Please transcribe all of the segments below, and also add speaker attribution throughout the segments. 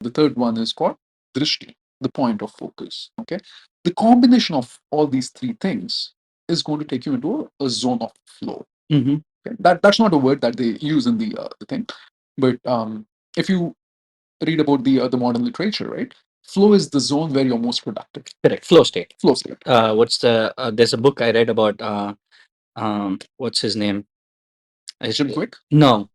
Speaker 1: The third one is called Drishti, the point of focus. Okay. The combination of all these three things is going to take you into a zone of flow. Okay? That's not a word that they use in the thing, but if you read about the modern literature, right? Flow is the zone where you're most productive.
Speaker 2: Correct. Flow state.
Speaker 1: Flow state.
Speaker 2: What's the? There's a book I read about. What's his name?
Speaker 1: Jim Quick.
Speaker 2: No.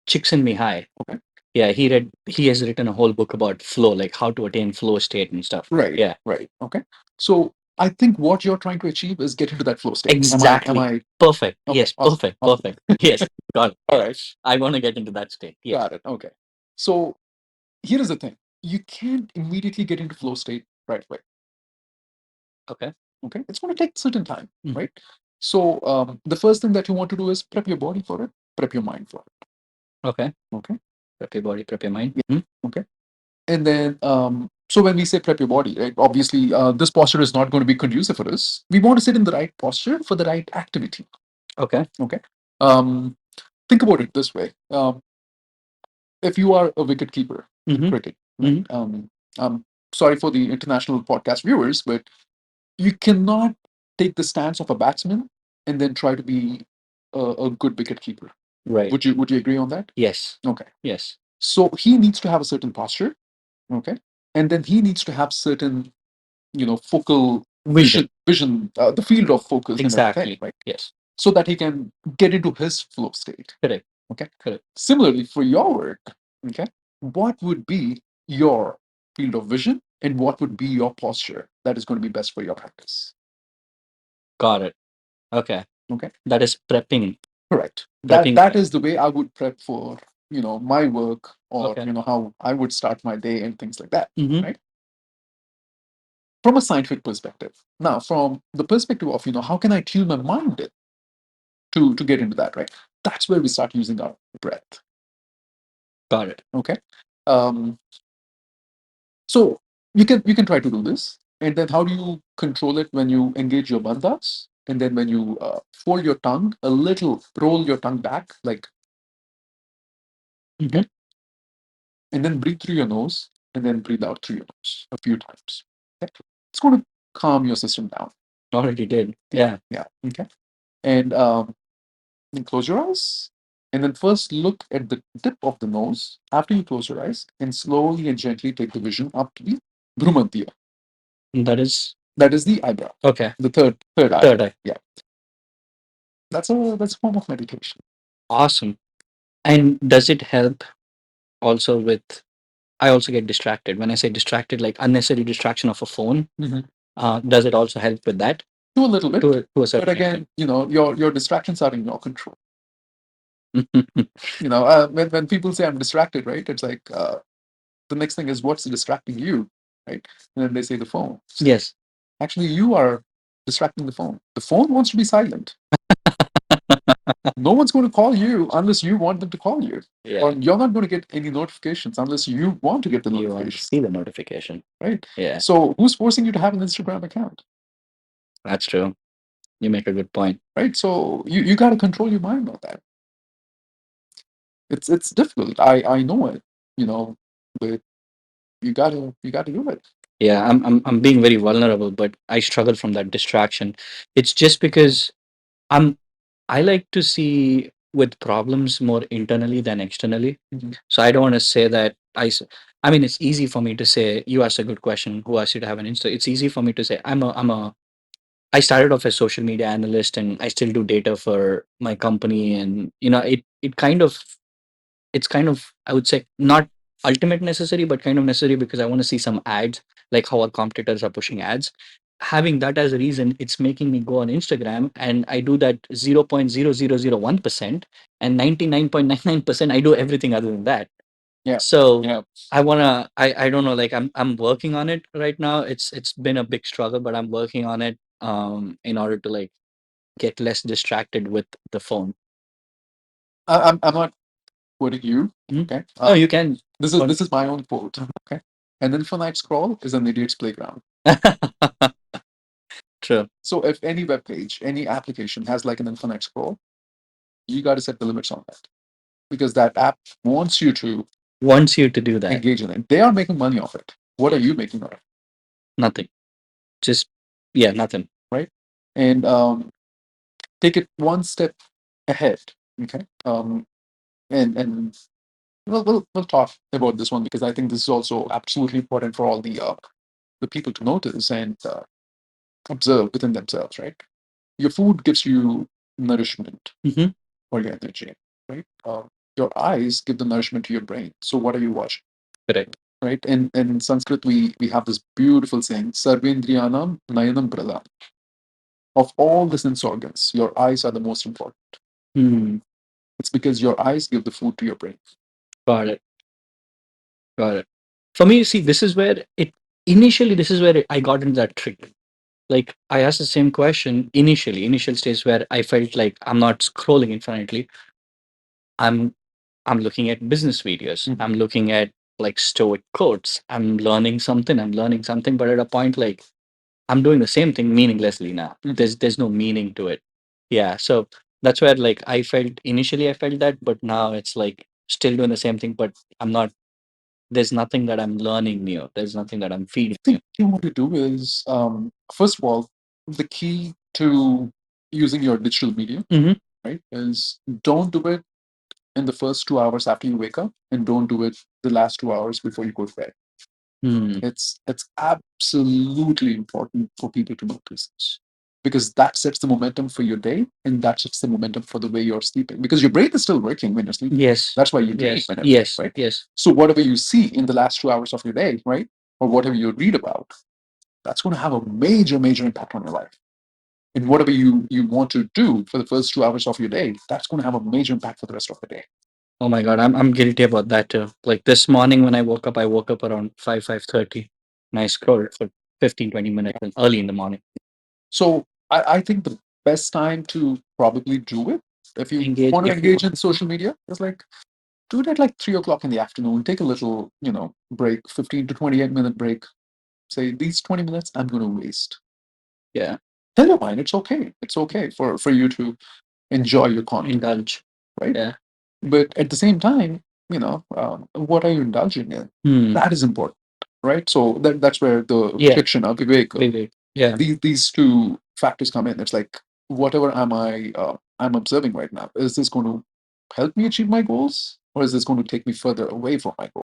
Speaker 2: Chicks and Me High.
Speaker 1: Okay.
Speaker 2: Yeah, he has written a whole book about flow, like how to attain flow state and stuff.
Speaker 1: Right.
Speaker 2: Yeah.
Speaker 1: Right. Okay. So I think what you're trying to achieve is get into that flow state.
Speaker 2: Exactly.
Speaker 1: Am I
Speaker 2: Perfect.
Speaker 1: okay?
Speaker 2: Yes.
Speaker 1: Awesome.
Speaker 2: Perfect.
Speaker 1: Awesome.
Speaker 2: Perfect. Yes. Got it.
Speaker 1: All right.
Speaker 2: I want to get into that state. Yes.
Speaker 1: Got it. Okay. So here is the thing: you can't immediately get into flow state right away.
Speaker 2: Okay.
Speaker 1: Okay, it's going to take certain time, right? So the first thing that you want to do is prep your body for it, prep your mind for it.
Speaker 2: Okay.
Speaker 1: Okay.
Speaker 2: Prep your body, prep your mind.
Speaker 1: Yeah. Okay. And then, so when we say prep your body, right? Obviously, this posture is not going to be conducive for us. We want to sit in the right posture for the right activity.
Speaker 2: Okay.
Speaker 1: Okay. Think about it this way: if you are a wicket keeper in cricket, right? Sorry for the international podcast viewers, but you cannot take the stance of a batsman and then try to be a good wicket keeper.
Speaker 2: Right.
Speaker 1: Would you agree on that?
Speaker 2: Yes.
Speaker 1: Okay.
Speaker 2: Yes.
Speaker 1: So he needs to have a certain posture, okay, and then he needs to have certain focal vision, the field of focus and everything,
Speaker 2: Exactly.
Speaker 1: right?
Speaker 2: Yes.
Speaker 1: So that he can get into his flow state.
Speaker 2: Correct.
Speaker 1: Okay.
Speaker 2: Correct.
Speaker 1: Similarly, for your work, okay, what would be your field of vision and what would be your posture that is going to be best for your practice?
Speaker 2: Got it. Okay.
Speaker 1: Okay.
Speaker 2: That is prepping.
Speaker 1: Correct.
Speaker 2: Prepping.
Speaker 1: That is the way I would prep for my work, or
Speaker 2: Okay.
Speaker 1: how I would start my day and things like that.
Speaker 2: Mhm.
Speaker 1: Right. From a scientific perspective. Now, from the perspective of how can I tune my mind in to get into that, right? That's where we start using our breath.
Speaker 2: Got it.
Speaker 1: Okay. Um, so you can try to do this, and then how do you control it when you engage your bandhas, and then when you fold your tongue a little, roll your tongue back, like,
Speaker 2: Mhm.
Speaker 1: and then breathe through your nose, and then breathe out through your nose a few times. Okay? It's going to calm your system down.
Speaker 2: Already did. Yeah.
Speaker 1: Yeah. Okay. And then close your eyes. And then first look at the tip of the nose after you close your eyes, and slowly and gently take the vision up to the Bhrumadhya. That is the eyebrow.
Speaker 2: Okay.
Speaker 1: The third eye.
Speaker 2: Third eye.
Speaker 1: Yeah. That's a form of meditation.
Speaker 2: Awesome. And does it help also with? I also get distracted. When I say distracted, like unnecessary distraction of a phone. Does it also help with that?
Speaker 1: To a little bit.
Speaker 2: To a certain
Speaker 1: But again, your distractions are in your control.
Speaker 2: extent.
Speaker 1: When people say I'm distracted, right? It's like the next thing is what's distracting you, right? And then they say the phone.
Speaker 2: Yes.
Speaker 1: Actually, you are distracting the phone. The phone wants to be silent. No one's going to call you unless you want them to call you.
Speaker 2: Yeah.
Speaker 1: Or you're not going to get any notifications unless you want to get the
Speaker 2: You want to
Speaker 1: notification,
Speaker 2: see the notification.
Speaker 1: right?
Speaker 2: Yeah.
Speaker 1: So who's forcing you to have an Instagram account,
Speaker 2: That's true. You make a good point.
Speaker 1: right? So you got to control your mind on that. It's difficult. I know it, but you got to do it.
Speaker 2: Yeah, I'm being very vulnerable, but I struggle from that distraction. It's just because I'm I like to see with problems more internally than externally. So I don't want to say that I mean it's easy for me to say you asked a good question, who asked you to have an Insta. It's easy for me to say I started off as social media analyst and I still do data for my company, and it's kind of, I would say, not ultimate necessary but kind of necessary because I want to see some ads, like how our competitors are pushing ads. Having that as a reason, it's making me go on Instagram and I do that 0.0001%, and 99.99% I do everything other than that.
Speaker 1: Yeah.
Speaker 2: So
Speaker 1: Yeah.
Speaker 2: I don't know, like I'm working on it right now. It's been a big struggle, but I'm working on it in order to like get less distracted with the phone.
Speaker 1: I'm not quoting you. Okay.
Speaker 2: Oh, you can.
Speaker 1: This is my own quote. Okay. An infinite scroll is an idiot's playground.
Speaker 2: True.
Speaker 1: So if any web page, any application has like an infinite scroll, you got to set the limits on that, because that app wants you to
Speaker 2: wants you to do that.
Speaker 1: engage in it. They are making money off it. What are you making of it?
Speaker 2: Nothing. Just, yeah, nothing.
Speaker 1: Right? And take it one step ahead. Okay. And we'll talk about this one because I think this is also absolutely important for all the people to notice and observe within themselves. Right? Your food gives you nourishment
Speaker 2: Mm-hmm.
Speaker 1: or your energy. Right? Your eyes give the nourishment to your brain. So what are you watching?
Speaker 2: Correct.
Speaker 1: Right? And in Sanskrit, we have this beautiful saying, Sarvendriyanam Nayanam Pradhan. Of all the sense organs, your eyes are the most important.
Speaker 2: Hmm.
Speaker 1: It's because your eyes give the food to your brain.
Speaker 2: Got it. Got it. For me, see, this is where it initially, this is where I got into that trick. Like, I asked the same question initially, initial stage where I felt like I'm not scrolling infinitely. I'm I'm looking at business videos.
Speaker 1: Mhm.
Speaker 2: I'm looking at like stoic quotes. I'm learning something. I'm learning something. But at a point, like I'm doing the same thing meaninglessly now.
Speaker 1: Mhm.
Speaker 2: There's no meaning to it. Yeah. So that's where like I felt initially I felt that, but now it's like still doing the same thing, but I'm not. There's nothing that I'm learning new. There's nothing that I'm feeding
Speaker 1: I
Speaker 2: new.
Speaker 1: think you want to do is, first of all, the key to using your digital media,
Speaker 2: Mm-hmm.
Speaker 1: right, is don't do it in the first 2 hours after you wake up and don't do it the last 2 hours before you go to bed.
Speaker 2: Hmm.
Speaker 1: It's absolutely important for people to notice this because that sets the momentum for your day and that sets the momentum for the way you're sleeping because your brain is still working when you're sleeping.
Speaker 2: Yes.
Speaker 1: That's why you dream
Speaker 2: Yes.
Speaker 1: and everything,
Speaker 2: Yes.
Speaker 1: right?
Speaker 2: Yes.
Speaker 1: So whatever you see in the last 2 hours of your day, right, or whatever you read about, that's going to have a major, major impact on your life. And whatever you want to do for the first 2 hours of your day, that's going to have a major impact for the rest of the day.
Speaker 2: Oh my God, I'm guilty about that too. Like this morning when I woke up around 5:30 and I scrolled for 15-20 minutes and early in the morning.
Speaker 1: So I think the best time to probably do it, if you
Speaker 2: Engage
Speaker 1: want to
Speaker 2: if you
Speaker 1: engage in social media, is like do it at like 3 o'clock in the afternoon. Take a little, break, 15 to 28 minute break. Say these 20 minutes I'm going to waste.
Speaker 2: yeah,
Speaker 1: Tell your mind it's okay. It's okay for you to enjoy your content,
Speaker 2: indulge.
Speaker 1: right?
Speaker 2: Yeah.
Speaker 1: But at the same time, what are you indulging in?
Speaker 2: Hmm.
Speaker 1: That is important, right? So that's where the
Speaker 2: Yeah.
Speaker 1: Shikshana, Vivek,
Speaker 2: Vivek. Yeah.
Speaker 1: these two factors come in. It's like whatever I'm observing right now, is this going to help me achieve my goals or is this going to take me further away from my goals?